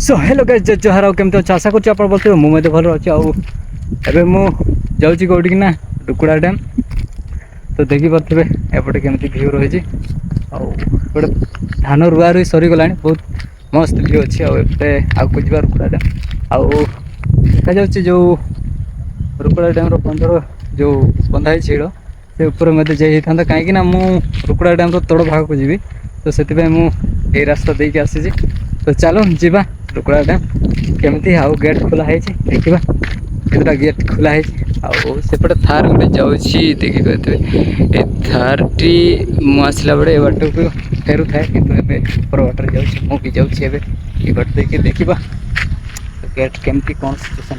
So hello guys जय जोहार केमती अच्छे आशा कर बोलते मुझे भल अच्छे आबे मु जाऊँगी कौटी ना रुकुड़ा डैम तो देखी पारे एपटे केमती भ्यू रही गोटे धान रुआ रुई सरीगला बहुत मस्त भ्यू अच्छी आते आगे जा रुकुड़ा डैम देखा जा जो रुकुड़ा डैम बंधर जो बंधा है शिड़ से ऊपर मत जाइ था कहीं रुकुड़ा डैम तोड़ भाग को जी तो से मुझे रास्ता देके आसी तो चलो जीवा रुकुड़ा डैम केमती आउ गेट खोला है देखा केतटा गेट खोला है सेपटे थार गोटे जाऊँगी देखी पारे थार टी मुसला बेड़े बाट को फेरू थाए कि ऊपर बाटर जाऊँ मुझे जाऊँगी ये बाट देखिए देखा गेट केमती कौन सिचुएसन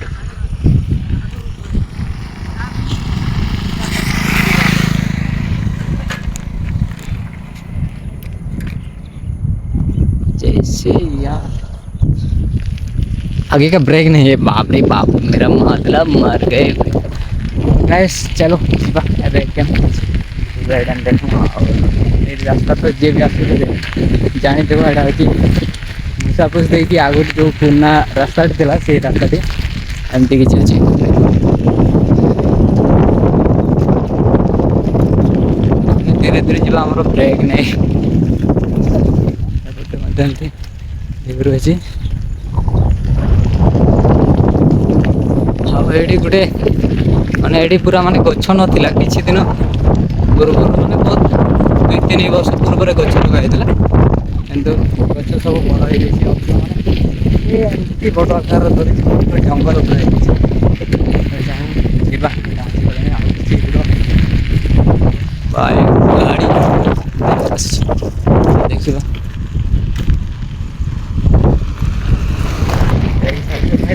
जैसे यार आगे का ब्रेक नहीं है बाप रे बाप मेरा मतलब मर गए गैस चलो रास्ता तो जे भी आस जानी देव यहाँ कि मुसापुस देखिए आगे जो पुराना रास्ता था से रास्ता एमती किसी अच्छे धीरे धीरे जी आम ब्रेक नहीं रही ये गोटे माने ये पूरा माने गछ नाला किसी दिन पूर्व माने बहुत 2-3 वर्ष पूर्व गछ लगा किंतु गछ सब बड़ हो बड़ आकार जंगल देखा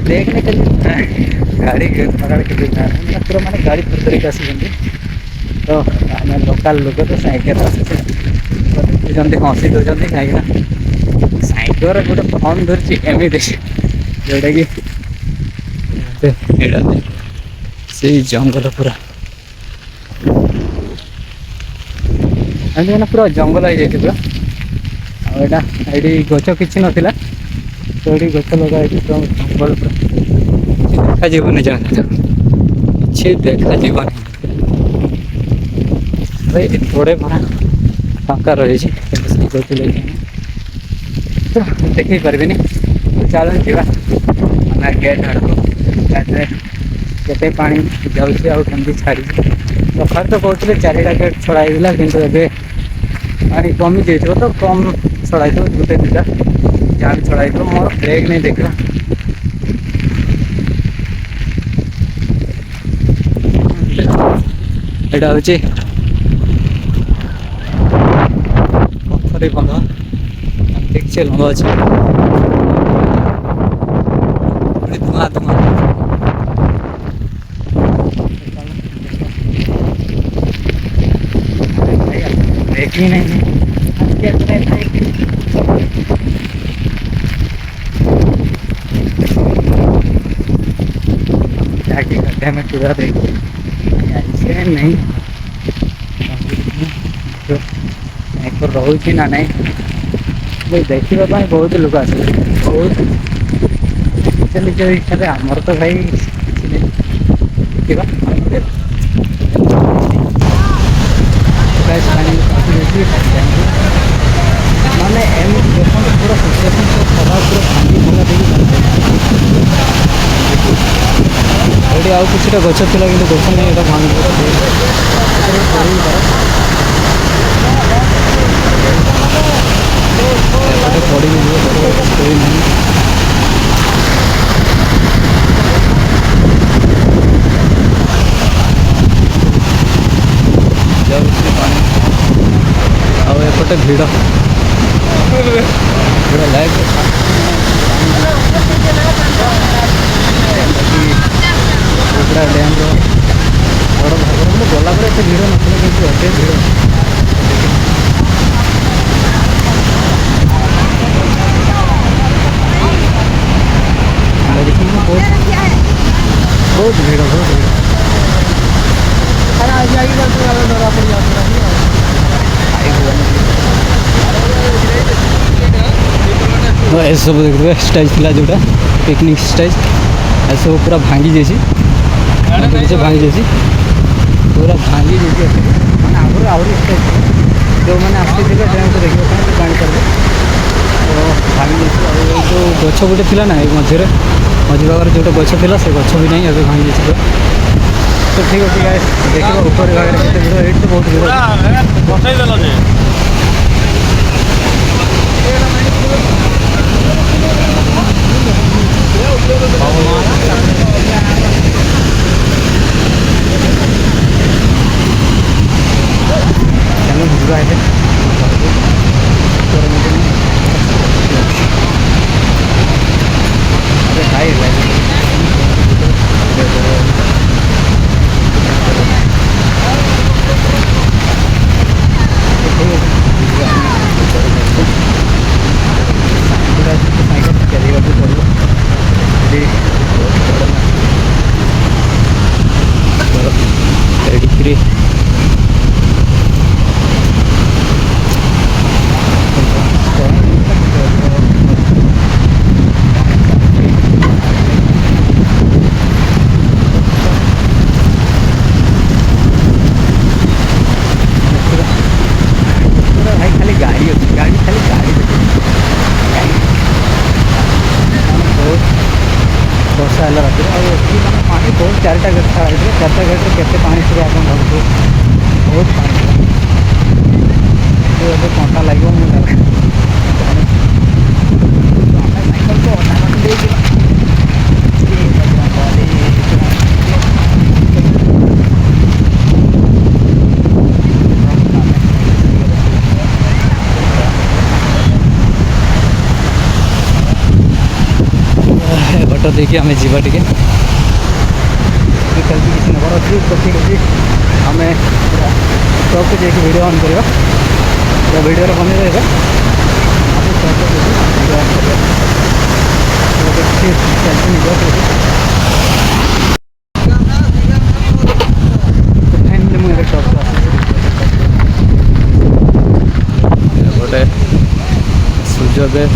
देखने के लिए गाड़ी पकड़ के पूरा मैंने गाड़ी पूरी तरीके आसी तो आम लोकाल लोक तो सैकेल आसुँच हसी दौरान कहीं सैकेल गोटे फन धरती एमती जोटा कि से जंगल पूरा मैंने पूरा जंगल हो जाए पूरा ये गच कि नाला तो ये गच लगा जंगल पूरा देखा जीवन जाना किसी देखा जीवन थोड़े बड़ा फाँका रही देखी पारे चलो जीवा आम गेट आड़ के पा जाऊँगी छाड़ी सकाल तो कहते 4टा गेट छड़ाईला कितु ए पा कमी जाइए तो कम छड़ाई गोटे 2टा जहाँ भी छड़ाई मोर ब्रेक नहीं देखा एटा हूँ पथरी बंध ठीक से लंबा अच्छे धुआं धुआं ब्रेक ही नहीं जाके गड्ढे में पूरा देखिए ऐसे नहीं तो रोचे ना नहीं देखा बहुत लोग आस बहुत निज इच्छा आमर तो भाई देखा माने पूरा सिचुएसन खराब पूरा भांगी भंगा देखिए आउ किसी गच था कि गच नहीं भांगी पड़ी नहीं आउटे भिड़ भिड़ लाइक रुकुड़ा डैम बड़ भाग गला एत भिड़ ना कि एत भिड़ बहुत भीड़ बहुत भीड़ डरा पड़ जाता ए सब देखिए स्टेज थिला जोटा पिकनिक स्टेज ए सब पूरा भांगी जाइए भांगी जाइए पूरा भांगी जाइए मैंने आगुरी आहरी स्टेज जो मैंने आसते डैम को देखा तो जापर तो भांगी जाइए जो गछ गोटे थी ना मझे मझी भाग जो गछ थी से गछ भी नहीं अभी भांगी जाइए तो ठीक अच्छे गाइस देखिए ऊपर भाग में भिड़ ये तो बहुत भिड़ ବର୍ଷା ହେଲା ରାତିରେ ଆଉ ଏଠି ମାନେ ପାଣି ବହୁତ ଚାରିଟା ଗେଟ୍ ଛାଡ଼ିଥିଲେ ଚାରିଟା ଗେଟ୍ରେ କେତେ ପାଣି ଥିବ ଆପଣ ଭାବୁଥିବେ ବହୁତ ପାଣି ଥିଲା ଏବେ କଣ୍ଟା ଲାଗିବ ମୁଁ ଆମେ ସାଇକେଲକୁ ଅଧା ବାଟ ଦେଇଯିବା बट देखिए आम जावा टे सेल्फी किसी नबर अच्छी तो ठीक अच्छे आम टॉप को जाकि वीडियो ऑन करवा तो वीडियो बने रहा फाइनली मुझे टॉप को गोटे सूर्योदय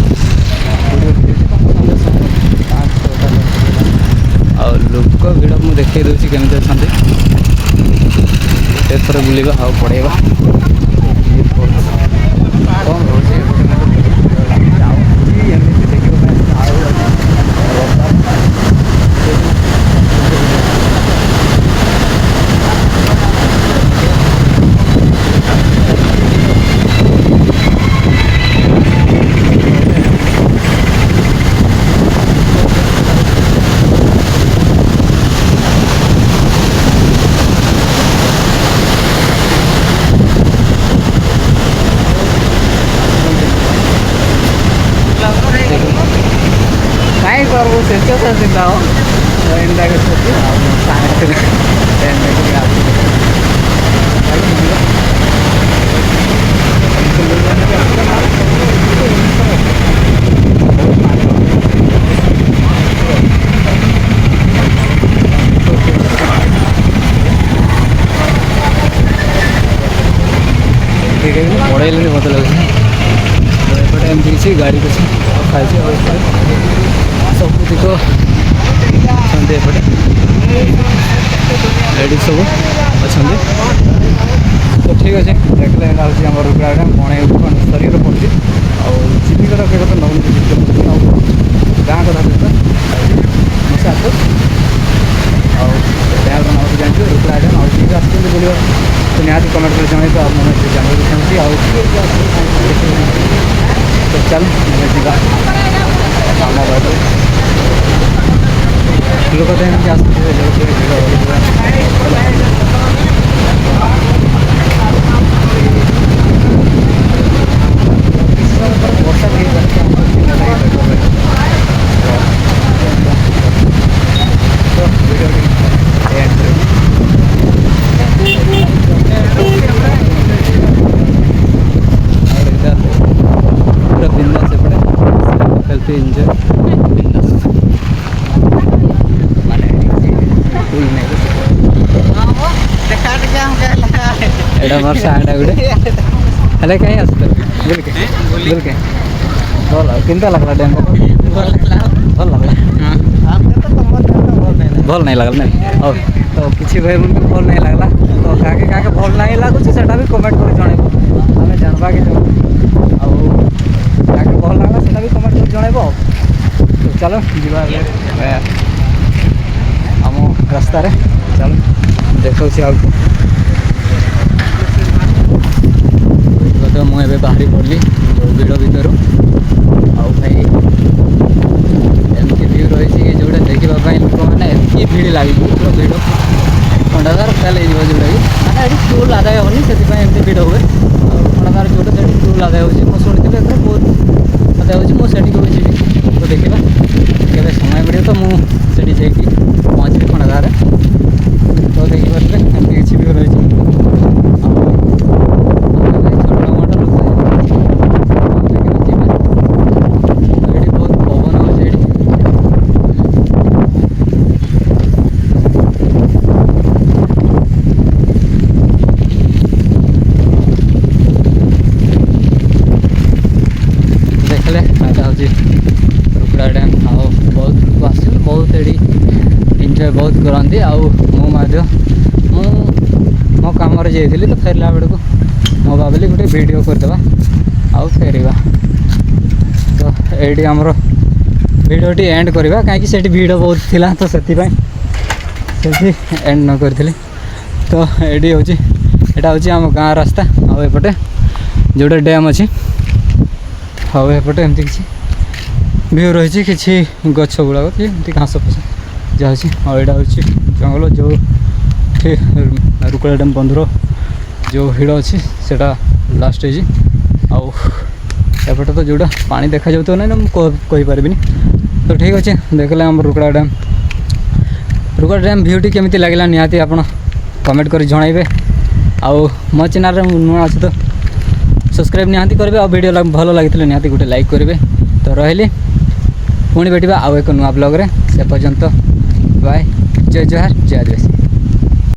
और लोक भिड़ मुझे देखी दूसरी केमी अच्छा थोर बुलवा हाँ पड़ेगा कम रोचे पड़े मत लगे एपटे एमती किसी गाड़ी को खाई सब दिख एपटे लेडीज सब अच्छा तो ठीक अच्छे देखते हैं हूँ रुकड़ा डैम बणे शरीर पड़े आविकर के तो नौ गाँ कथा मशा आस डैम नाम जानते रुकड़ा डैम आस बुल तो निहाती कमेंट कर जन तो मैंने जानवर चाहूँगी तो चल जा आम लोक तो एमती वर्षा पूरा बिंदा से पड़े सेल्फी एंजॉय एटा मोर साइड गुडे हेले कहीं आसत बोल के ଭଲ କେନ୍ତା ଲାଗଲା ଡ୍ୟାମ୍ ଭଲ ଲାଗଲା ଭଲ ନାଇଁ ଲାଗଲା ନାଇଁ ହଉ ତ କିଛି ଭାଇ ମାନଙ୍କୁ ଭଲ ନାଇଁ ଲାଗଲା ତ କାକେ କାକେ ଭଲ ନାଇଁ ଲାଗୁଛି ସେଟା ବି କମେଣ୍ଟ କରି ଜଣାଇବ ଆମେ ଜାଣବା କି ଆଉ କାକେ ଭଲ ଲାଗଲା ସେଟା ବି କମେଣ୍ଟ କରି ଜଣାଇବ ଆଉ ତ ଚାଲ ଯିବା ଆମ ରାସ୍ତାରେ ଚାଲ ଦେଖାଉଛି ଆଗକୁ ମୁଁ ଏବେ ବାହାରି ପଡ଼ିଲି ଯେଉଁ ଭିଡ଼ ଭିତରୁ ଆଉ ଭାଇ ଏମିତି ଭିଉ ରହିଛି କି ଯେଉଁଟା ଦେଖିବା ପାଇଁ ଲୋକମାନେ ଏତିକି ଭିଡ଼ ଲାଗିଛି ପୁରା ଭିଡ଼ ଖଣ୍ଡାଧାର ଫେଲ୍ ହେଇଯିବ ଯେଉଁଟାକି ମାନେ ଏଠି ଟୋଲ୍ ଆଦାୟ ହେଉନି ସେଥିପାଇଁ ଏମିତି ଭିଡ଼ ହୁଏ ଆଉ ଖଣ୍ଡାଧାର ଯେଉଁଟା ସେଠି ଟୋଲ୍ ଆଦାୟ ହେଉଛି ମୁଁ ଶୁଣିଥିଲି ଏଥର ବହୁତ ଆଦାୟ ହେଉଛି ମୁଁ ସେଠିକୁ ବି ଯିବି ତ ଦେଖିବା କେବେ ସମୟ ମିଳିବ ତ ମୁଁ ସେଠି ଯାଇକି ପହଞ୍ଚିବି ଖଣ୍ଡାଧାରରେ ତ ଦେଖିପାରୁଥିବେ ଏମିତି କିଛି ଭିଉ ରହିଛି रुकड़ा डैम ଆଉ ବହୁତ ଲୋକ ଆସିଛନ୍ତି ବହୁତ ଏଠି ଏନ୍ଜୟ ବହୁତ କରନ୍ତି ଆଉ ମୁଁ ମଧ୍ୟ ମୁଁ ମୋ କାମରେ ଯାଇଥିଲି ତ ଫେରିଲା ବେଳକୁ ମୁଁ ଭାବିଲି ଗୋଟେ ଭିଡ଼ିଓ କରିଦେବା ଆଉ ଫେରିବା ତ ଏଇଠି ଆମର ଭିଡ଼ିଓଟି ଏଣ୍ଡ କରିବା କାହିଁକି ସେଠି ଭିଡ଼ ବହୁତ ଥିଲା ତ ସେଥିପାଇଁ ସେଠି ଏଣ୍ଡ ନ କରିଥିଲି ତ ଏଇଠି ହେଉଛି ଏଇଟା ହେଉଛି ଆମ ଗାଁ ରାସ୍ତା ଆଉ ଏପଟେ ଯେଉଁଟା ଡ୍ୟାମ୍ ଅଛି ଆଉ ଏପଟେ ଏମିତି କିଛି ଭିଉ ରହିଛି କିଛି ଗଛ ଗୁଡ଼ାକ କି ଏମିତି ଘାସ ଫାସ ଯାହା ଅଛି ଆଉ ଏଇଟା ହେଉଛି ଜଙ୍ଗଲ ଯେଉଁଠି ରୁକଡ଼ା ଡ୍ୟାମ୍ ବନ୍ଧର ଯେଉଁ ହିଡ଼ ଅଛି ସେଇଟା ଲାଷ୍ଟ ହେଇଛି ଆଉ ଏପଟେ ତ ଯେଉଁଟା ପାଣି ଦେଖାଯାଉଥିବ ନାହିଁ ନା ମୁଁ କହିପାରିବିନି ତ ଠିକ୍ ଅଛି ଦେଖିଲେ ଆମର ରୁକଡ଼ା ଡ୍ୟାମ୍ ଭିଉଟି କେମିତି ଲାଗିଲା ନିହାତି ଆପଣ କମେଣ୍ଟ କରି ଜଣାଇବେ ଆଉ ମୋ ଚ୍ୟାନେଲ୍ରେ ମୁଁ ନୂଆ ଅଛି ତ ସବସ୍କ୍ରାଇବ୍ ନିହାତି କରିବେ ଆଉ ଭିଡ଼ିଓ ଭଲ ଲାଗିଥିଲେ ନିହାତି ଗୋଟେ ଲାଇକ୍ କରିବେ ତ ରହିଲି ପୁଣି ଭେଟିବା ଆଉ ଏକ ନୂଆ ବ୍ଲଗ୍ରେ ସେ ପର୍ଯ୍ୟନ୍ତ ବାଏ ଜୟ ଜୁହାର ଜୟ ଆଦିବାସୀ।